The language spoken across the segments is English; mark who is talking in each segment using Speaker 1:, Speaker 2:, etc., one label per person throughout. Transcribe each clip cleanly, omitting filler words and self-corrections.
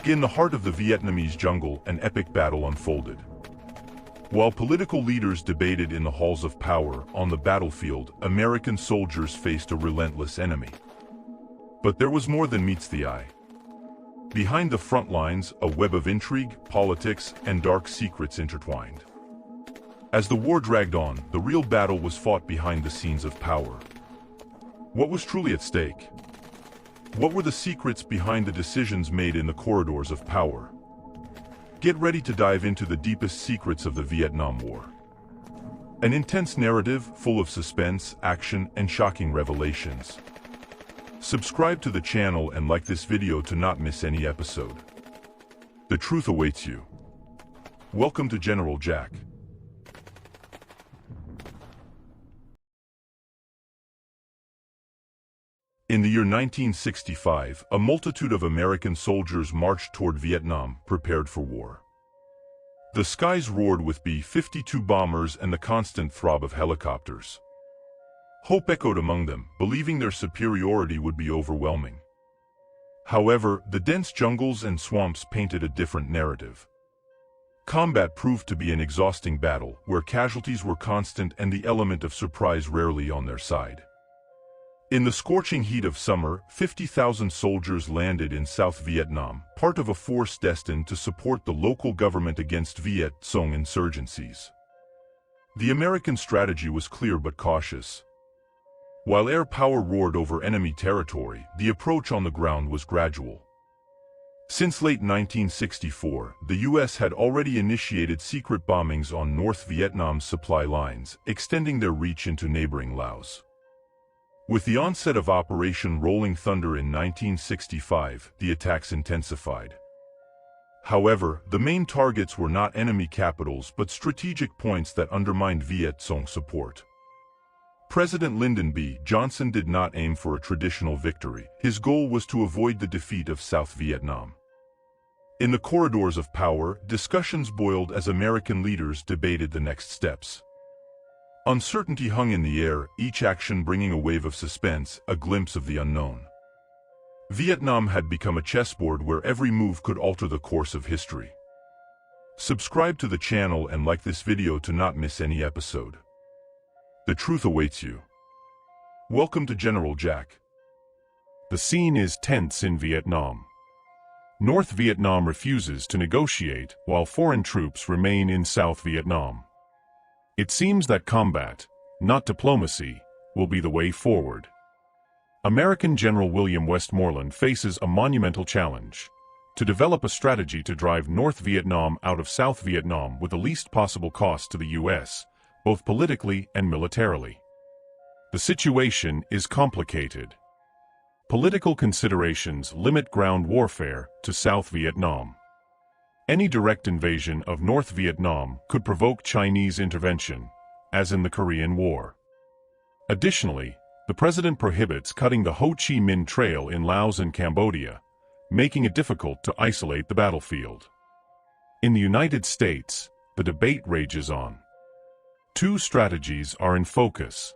Speaker 1: In the heart of the Vietnamese jungle, an epic battle unfolded. While political leaders debated in the halls of power, on the battlefield, American soldiers faced a relentless enemy. But there was more than meets the eye. Behind the front lines, a web of intrigue, politics, and dark secrets intertwined. As the war dragged on, the real battle was fought behind the scenes of power. What was truly at stake? What were the secrets behind the decisions made in the corridors of power? Get ready to dive into the deepest secrets of the Vietnam War. An intense narrative full of suspense, action, and shocking revelations. Subscribe to the channel and like this video to not miss any episode. The truth awaits you. Welcome to General Jack. In the year 1965, a multitude of American soldiers marched toward Vietnam, prepared for war. The skies roared with B-52 bombers and the constant throb of helicopters. Hope echoed among them, believing their superiority would be overwhelming. However, the dense jungles and swamps painted a different narrative. Combat proved to be an exhausting battle, where casualties were constant and the element of surprise rarely on their side. In the scorching heat of summer, 50,000 soldiers landed in South Vietnam, part of a force destined to support the local government against Viet Cong insurgencies. The American strategy was clear but cautious. While air power roared over enemy territory, the approach on the ground was gradual. Since late 1964, the U.S. had already initiated secret bombings on North Vietnam's supply lines, extending their reach into neighboring Laos. With the onset of Operation Rolling Thunder in 1965, the attacks intensified. However, the main targets were not enemy capitals but strategic points that undermined Viet Cong support. President Lyndon B. Johnson did not aim for a traditional victory. His goal was to avoid the defeat of South Vietnam. In the corridors of power, discussions boiled as American leaders debated the next steps. Uncertainty hung in the air, each action bringing a wave of suspense, a glimpse of the unknown. Vietnam had become a chessboard where every move could alter the course of history. Subscribe to the channel and like this video to not miss any episode. The truth awaits you. Welcome to General Jack.
Speaker 2: The scene is tense in Vietnam. North Vietnam refuses to negotiate while foreign troops remain in South Vietnam. It seems that combat, not diplomacy, will be the way forward. American General William Westmoreland faces a monumental challenge: to develop a strategy to drive North Vietnam out of South Vietnam with the least possible cost to the U.S., both politically and militarily. The situation is complicated. Political considerations limit ground warfare to South Vietnam. Any direct invasion of North Vietnam could provoke Chinese intervention, as in the Korean War. Additionally, the president prohibits cutting the Ho Chi Minh Trail in Laos and Cambodia, making it difficult to isolate the battlefield. In the United States, the debate rages on. Two strategies are in focus: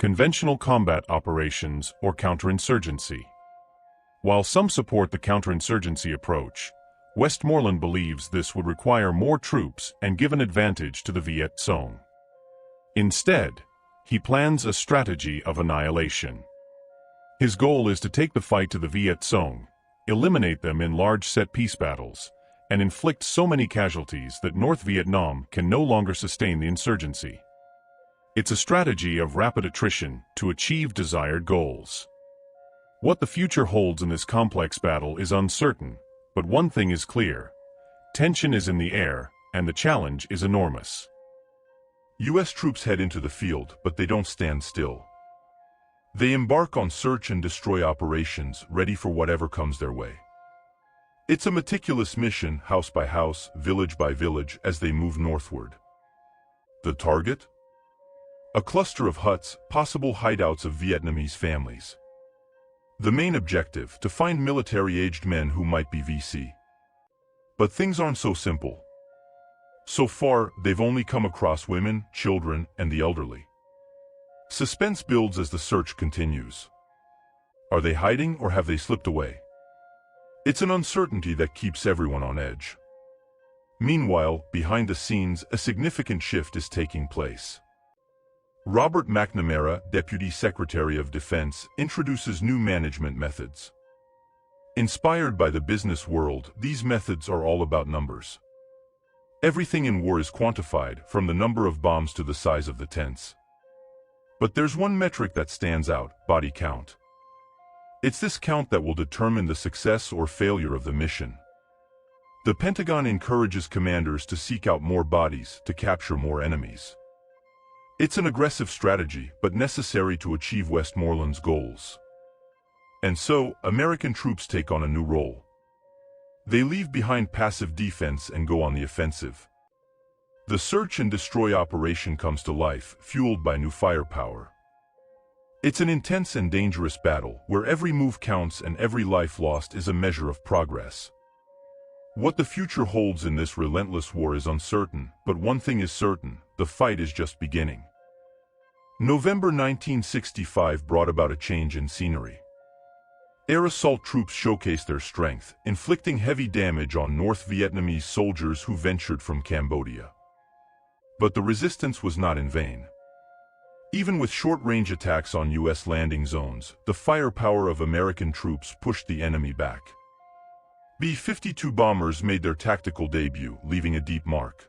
Speaker 2: conventional combat operations or counterinsurgency. While some support the counterinsurgency approach, Westmoreland believes this would require more troops and give an advantage to the Viet Cong. Instead, he plans a strategy of annihilation. His goal is to take the fight to the Viet Cong, eliminate them in large set-piece battles, and inflict so many casualties that North Vietnam can no longer sustain the insurgency. It's a strategy of rapid attrition to achieve desired goals. What the future holds in this complex battle is uncertain, but one thing is clear: tension is in the air, and the challenge is enormous.
Speaker 1: U.S. troops head into the field, but they don't stand still. They embark on search and destroy operations, ready for whatever comes their way. It's a meticulous mission, house by house, village by village, as they move northward. The target? A cluster of huts, possible hideouts of Vietnamese families. The main objective, to find military-aged men who might be VC. But things aren't so simple. So far, they've only come across women, children, and the elderly. Suspense builds as the search continues. Are they hiding or have they slipped away? It's an uncertainty that keeps everyone on edge. Meanwhile, behind the scenes, a significant shift is taking place. Robert McNamara, Deputy Secretary of Defense, introduces new management methods. Inspired by the business world, these methods are all about numbers. Everything in war is quantified, from the number of bombs to the size of the tents. But there's one metric that stands out: body count. It's this count that will determine the success or failure of the mission. The Pentagon encourages commanders to seek out more bodies to capture more enemies. It's an aggressive strategy, but necessary to achieve Westmoreland's goals. And so, American troops take on a new role. They leave behind passive defense and go on the offensive. The search and destroy operation comes to life, fueled by new firepower. It's an intense and dangerous battle, where every move counts and every life lost is a measure of progress. What the future holds in this relentless war is uncertain, but one thing is certain: the fight is just beginning. November 1965 brought about a change in scenery. Air assault troops showcased their strength, inflicting heavy damage on North Vietnamese soldiers who ventured from Cambodia. But the resistance was not in vain. Even with short-range attacks on U.S. landing zones, the firepower of American troops pushed the enemy back. B-52 bombers made their tactical debut, leaving a deep mark.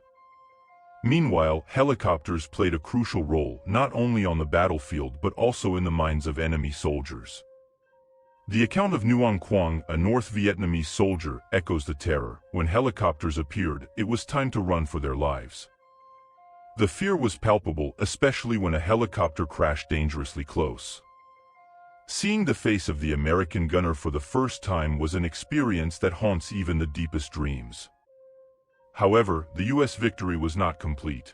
Speaker 1: Meanwhile, helicopters played a crucial role, not only on the battlefield but also in the minds of enemy soldiers. The account of Nguyen Quang, a North Vietnamese soldier, echoes the terror. When helicopters appeared, it was time to run for their lives. The fear was palpable, especially when a helicopter crashed dangerously close. Seeing the face of the American gunner for the first time was an experience that haunts even the deepest dreams. However, the U.S. victory was not complete.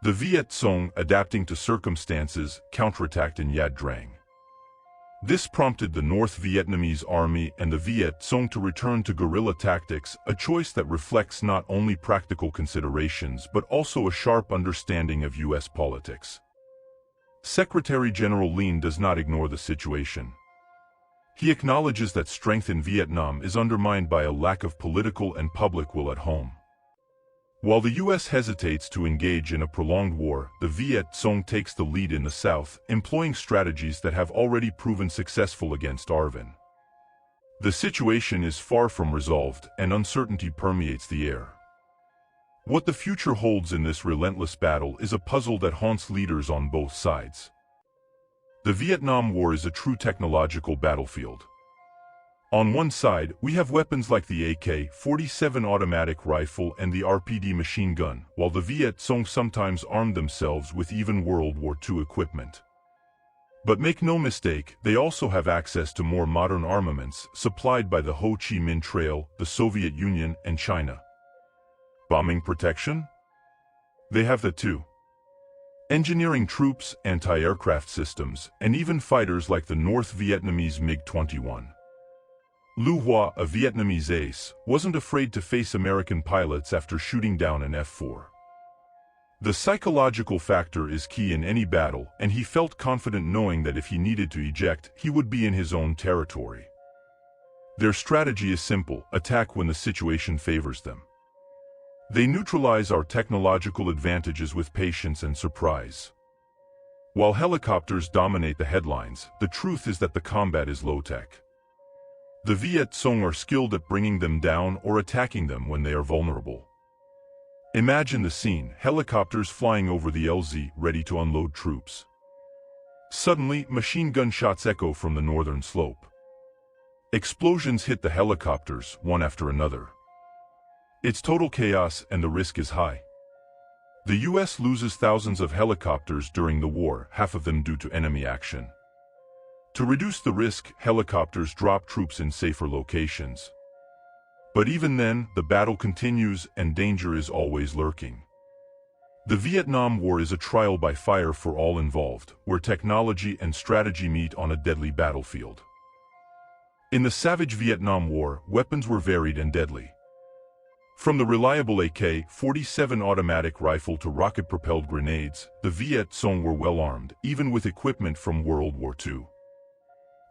Speaker 1: The Viet Cong, adapting to circumstances, counterattacked in Nha Trang. This prompted the North Vietnamese Army and the Viet Cong to return to guerrilla tactics, a choice that reflects not only practical considerations but also a sharp understanding of U.S. politics. Secretary General Lien does not ignore the situation. He acknowledges that strength in Vietnam is undermined by a lack of political and public will at home. While the U.S. hesitates to engage in a prolonged war, the Viet Cong takes the lead in the south, employing strategies that have already proven successful against ARVN. The situation is far from resolved, and uncertainty permeates the air. What the future holds in this relentless battle is a puzzle that haunts leaders on both sides. The Vietnam War is a true technological battlefield. On one side, we have weapons like the AK-47 automatic rifle and the RPD machine gun, while the Viet Cong sometimes armed themselves with even World War II equipment. But make no mistake, they also have access to more modern armaments, supplied by the Ho Chi Minh Trail, the Soviet Union, and China. Bombing protection? They have that too. Engineering troops, anti-aircraft systems, and even fighters like the North Vietnamese MiG-21. Lu Hoa, a Vietnamese ace, wasn't afraid to face American pilots after shooting down an F-4. The psychological factor is key in any battle, and he felt confident knowing that if he needed to eject, he would be in his own territory. Their strategy is simple: attack when the situation favors them. They neutralize our technological advantages with patience and surprise. While helicopters dominate the headlines, the truth is that the combat is low-tech. The Viet Cong are skilled at bringing them down or attacking them when they are vulnerable. Imagine the scene: helicopters flying over the LZ, ready to unload troops. Suddenly, machine gun shots echo from the northern slope. Explosions hit the helicopters, one after another. It's total chaos, and the risk is high. The U.S. loses thousands of helicopters during the war, half of them due to enemy action. To reduce the risk, helicopters drop troops in safer locations. But even then, the battle continues and danger is always lurking. The Vietnam War is a trial by fire for all involved, where technology and strategy meet on a deadly battlefield. In the savage Vietnam War, weapons were varied and deadly. From the reliable AK-47 automatic rifle to rocket-propelled grenades, the Viet Cong were well armed, even with equipment from World War II.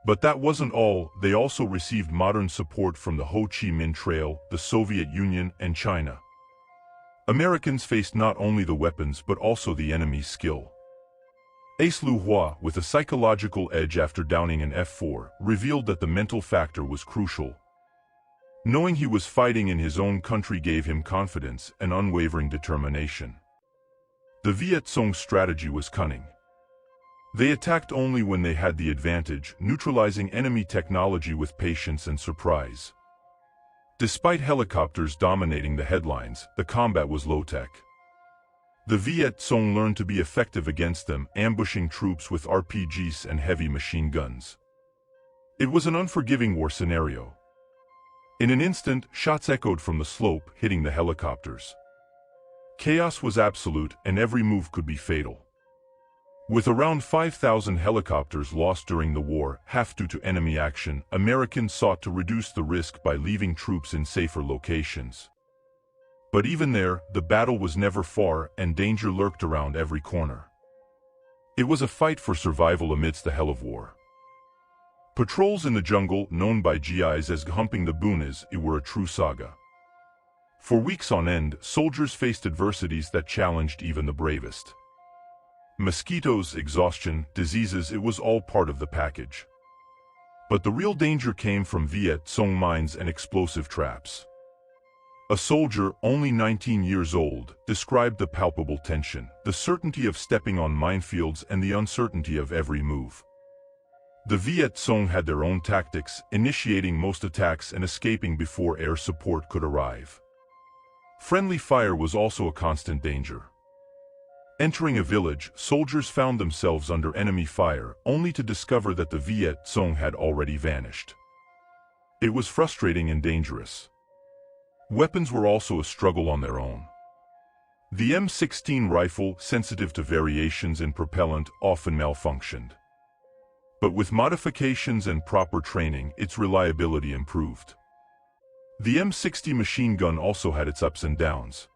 Speaker 1: But that wasn't all. They also received modern support from the Ho Chi Minh Trail, the Soviet Union, and China. Americans faced not only the weapons but also the enemy's skill. Ace Lu Hua, with a psychological edge after downing an F-4, revealed that the mental factor was crucial. Knowing he was fighting in his own country gave him confidence and unwavering determination. The Viet Cong's strategy was cunning. They attacked only when they had the advantage, neutralizing enemy technology with patience and surprise. Despite helicopters dominating the headlines, the combat was low-tech. The Viet Cong learned to be effective against them, ambushing troops with RPGs and heavy machine guns. It was an unforgiving war scenario. In an instant, shots echoed from the slope, hitting the helicopters. Chaos was absolute, and every move could be fatal. With around 5,000 helicopters lost during the war, half due to enemy action, Americans sought to reduce the risk by leaving troops in safer locations. But even there, the battle was never far, and danger lurked around every corner. It was a fight for survival amidst the hell of war. Patrols in the jungle, known by GIs as humping the boonies, were a true saga. For weeks on end, soldiers faced adversities that challenged even the bravest. Mosquitoes, exhaustion, diseases, it was all part of the package. But the real danger came from Viet Cong mines and explosive traps. A soldier, only 19 years old, described the palpable tension, the certainty of stepping on minefields and the uncertainty of every move. The Viet Cong had their own tactics, initiating most attacks and escaping before air support could arrive. Friendly fire was also a constant danger. Entering a village, soldiers found themselves under enemy fire, only to discover that the Viet Cong had already vanished. It was frustrating and dangerous. Weapons were also a struggle on their own. The M16 rifle, sensitive to variations in propellant, often malfunctioned. But with modifications and proper training, its reliability improved. The M60 machine gun also had its ups and downs.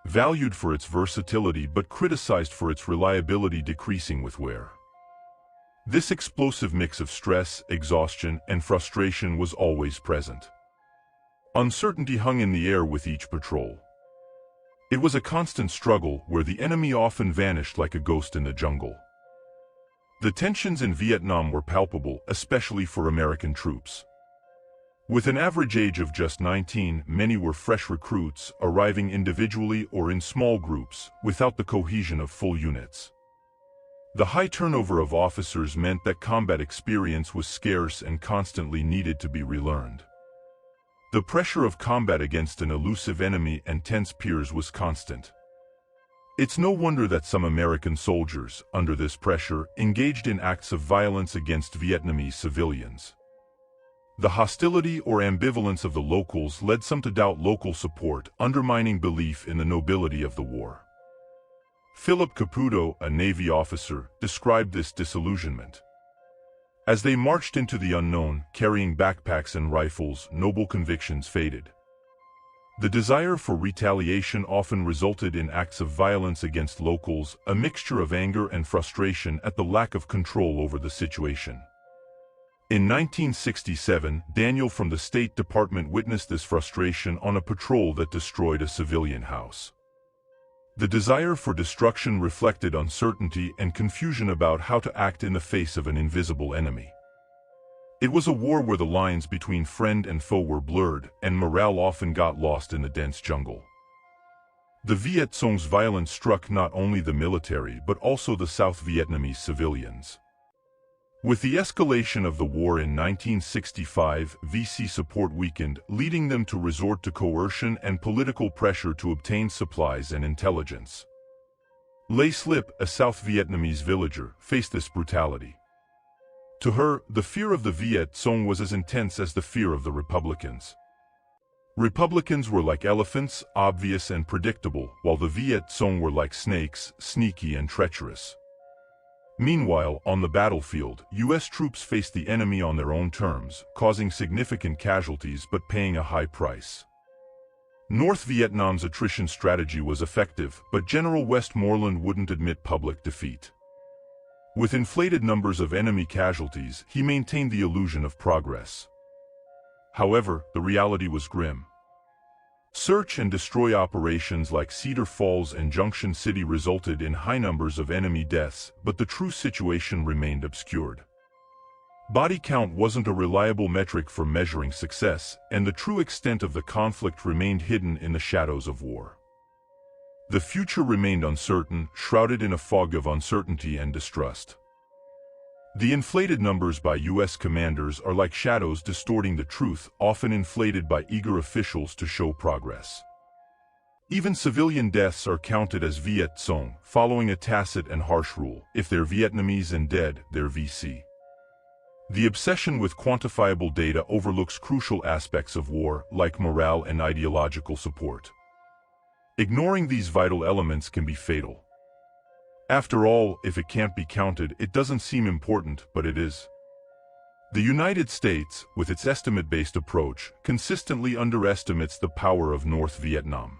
Speaker 1: Valued for its versatility but criticized for its reliability decreasing with wear. This explosive mix of stress, exhaustion, and frustration was always present. Uncertainty hung in the air with each patrol. It was a constant struggle where the enemy often vanished like a ghost in the jungle. The tensions in Vietnam were palpable, especially for American troops. With an average age of just 19, many were fresh recruits, arriving individually or in small groups, without the cohesion of full units. The high turnover of officers meant that combat experience was scarce and constantly needed to be relearned. The pressure of combat against an elusive enemy and tense peers was constant. It's no wonder that some American soldiers, under this pressure, engaged in acts of violence against Vietnamese civilians. The hostility or ambivalence of the locals led some to doubt local support, undermining belief in the nobility of the war. Philip Caputo, a Navy officer, described this disillusionment. As they marched into the unknown, carrying backpacks and rifles, noble convictions faded. The desire for retaliation often resulted in acts of violence against locals, a mixture of anger and frustration at the lack of control over the situation. In 1967, Daniel from the State Department witnessed this frustration on a patrol that destroyed a civilian house. The desire for destruction reflected uncertainty and confusion about how to act in the face of an invisible enemy. It was a war where the lines between friend and foe were blurred, and morale often got lost in the dense jungle. The Viet Cong's violence struck not only the military but also the South Vietnamese civilians. With the escalation of the war in 1965, VC support weakened, leading them to resort to coercion and political pressure to obtain supplies and intelligence. Lay Slip, a South Vietnamese villager, faced this brutality. To her, the fear of the Viet Cong was as intense as the fear of the Republicans. Republicans were like elephants, obvious and predictable, while the Viet Cong were like snakes, sneaky and treacherous. Meanwhile, on the battlefield, U.S. troops faced the enemy on their own terms, causing significant casualties but paying a high price. North Vietnam's attrition strategy was effective, but General Westmoreland wouldn't admit public defeat. With inflated numbers of enemy casualties, he maintained the illusion of progress. However, the reality was grim. Search and destroy operations like Cedar Falls and Junction City resulted in high numbers of enemy deaths, but the true situation remained obscured. Body count wasn't a reliable metric for measuring success, and the true extent of the conflict remained hidden in the shadows of war. The future remained uncertain, shrouded in a fog of uncertainty and distrust. The inflated numbers by U.S. commanders are like shadows distorting the truth, often inflated by eager officials to show progress. Even civilian deaths are counted as Viet Cong, following a tacit and harsh rule: if they're Vietnamese and dead, they're VC. The obsession with quantifiable data overlooks crucial aspects of war, like morale and ideological support. Ignoring these vital elements can be fatal. After all, if it can't be counted, it doesn't seem important, but it is. The United States, with its estimate-based approach, consistently underestimates the power of North Vietnam.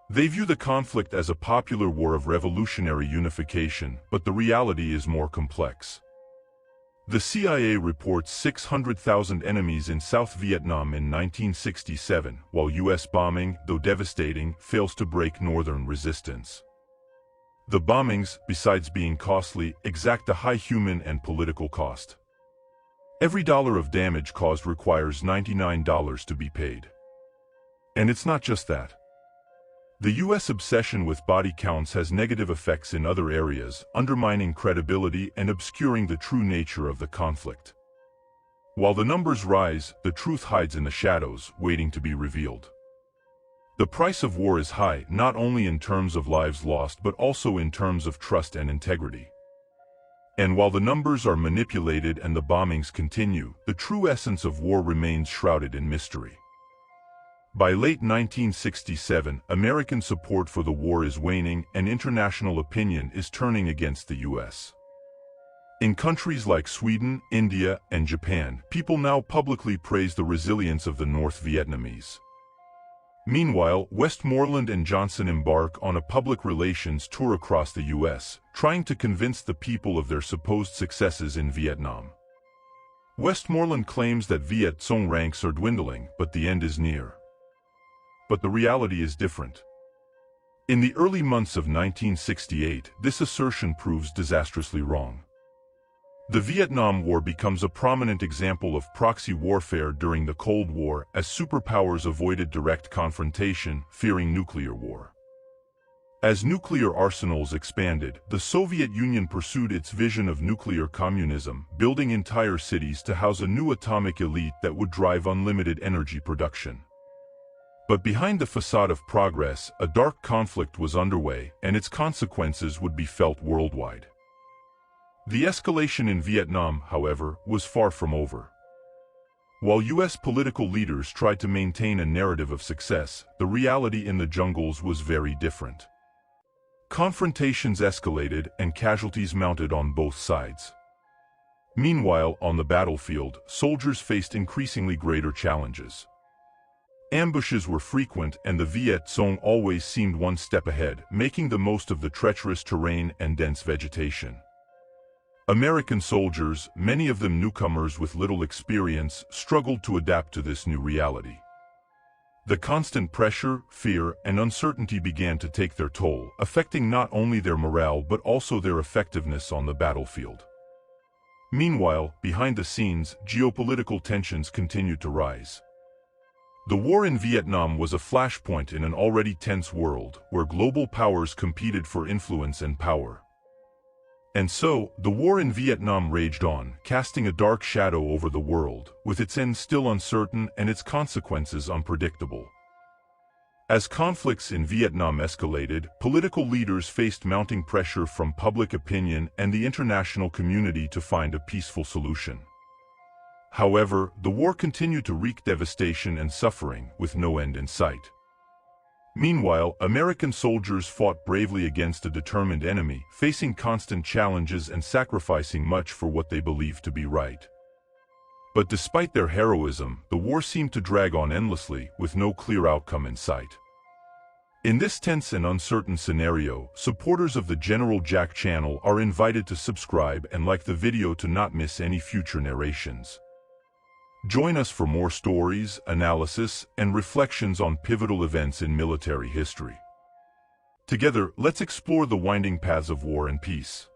Speaker 1: They view the conflict as a popular war of revolutionary unification, but the reality is more complex. The CIA reports 600,000 enemies in South Vietnam in 1967, while U.S. bombing, though devastating, fails to break northern resistance. The bombings, besides being costly, exact a high human and political cost. Every dollar of damage caused requires $99 to be paid. And it's not just that. The U.S. obsession with body counts has negative effects in other areas, undermining credibility and obscuring the true nature of the conflict. While the numbers rise, the truth hides in the shadows, waiting to be revealed. The price of war is high, not only in terms of lives lost but also in terms of trust and integrity. And while the numbers are manipulated and the bombings continue, the true essence of war remains shrouded in mystery. By late 1967, American support for the war is waning and international opinion is turning against the U.S. In countries like Sweden, India, and Japan, people now publicly praise the resilience of the North Vietnamese. Meanwhile, Westmoreland and Johnson embark on a public relations tour across the U.S., trying to convince the people of their supposed successes in Vietnam. Westmoreland claims that Viet Cong ranks are dwindling, but the end is near. But the reality is different. In the early months of 1968, this assertion proves disastrously wrong. The Vietnam War becomes a prominent example of proxy warfare during the Cold War, as superpowers avoided direct confrontation, fearing nuclear war. As nuclear arsenals expanded, the Soviet Union pursued its vision of nuclear communism, building entire cities to house a new atomic elite that would drive unlimited energy production. But behind the facade of progress, a dark conflict was underway, and its consequences would be felt worldwide. The escalation in Vietnam, however, was far from over. While U.S. political leaders tried to maintain a narrative of success, the reality in the jungles was very different. Confrontations escalated and casualties mounted on both sides. Meanwhile, on the battlefield, soldiers faced increasingly greater challenges. Ambushes were frequent and the Viet Cong always seemed one step ahead, making the most of the treacherous terrain and dense vegetation. American soldiers, many of them newcomers with little experience, struggled to adapt to this new reality. The constant pressure, fear, and uncertainty began to take their toll, affecting not only their morale but also their effectiveness on the battlefield. Meanwhile, behind the scenes, geopolitical tensions continued to rise. The war in Vietnam was a flashpoint in an already tense world, where global powers competed for influence and power. And so, the war in Vietnam raged on, casting a dark shadow over the world, with its end still uncertain and its consequences unpredictable. As conflicts in Vietnam escalated, political leaders faced mounting pressure from public opinion and the international community to find a peaceful solution. However, the war continued to wreak devastation and suffering, with no end in sight. Meanwhile, American soldiers fought bravely against a determined enemy, facing constant challenges and sacrificing much for what they believed to be right. But despite their heroism, the war seemed to drag on endlessly, with no clear outcome in sight. In this tense and uncertain scenario, supporters of the General Jack channel are invited to subscribe and like the video to not miss any future narrations. Join us for more stories, analysis, and reflections on pivotal events in military history. Together, let's explore the winding paths of war and peace.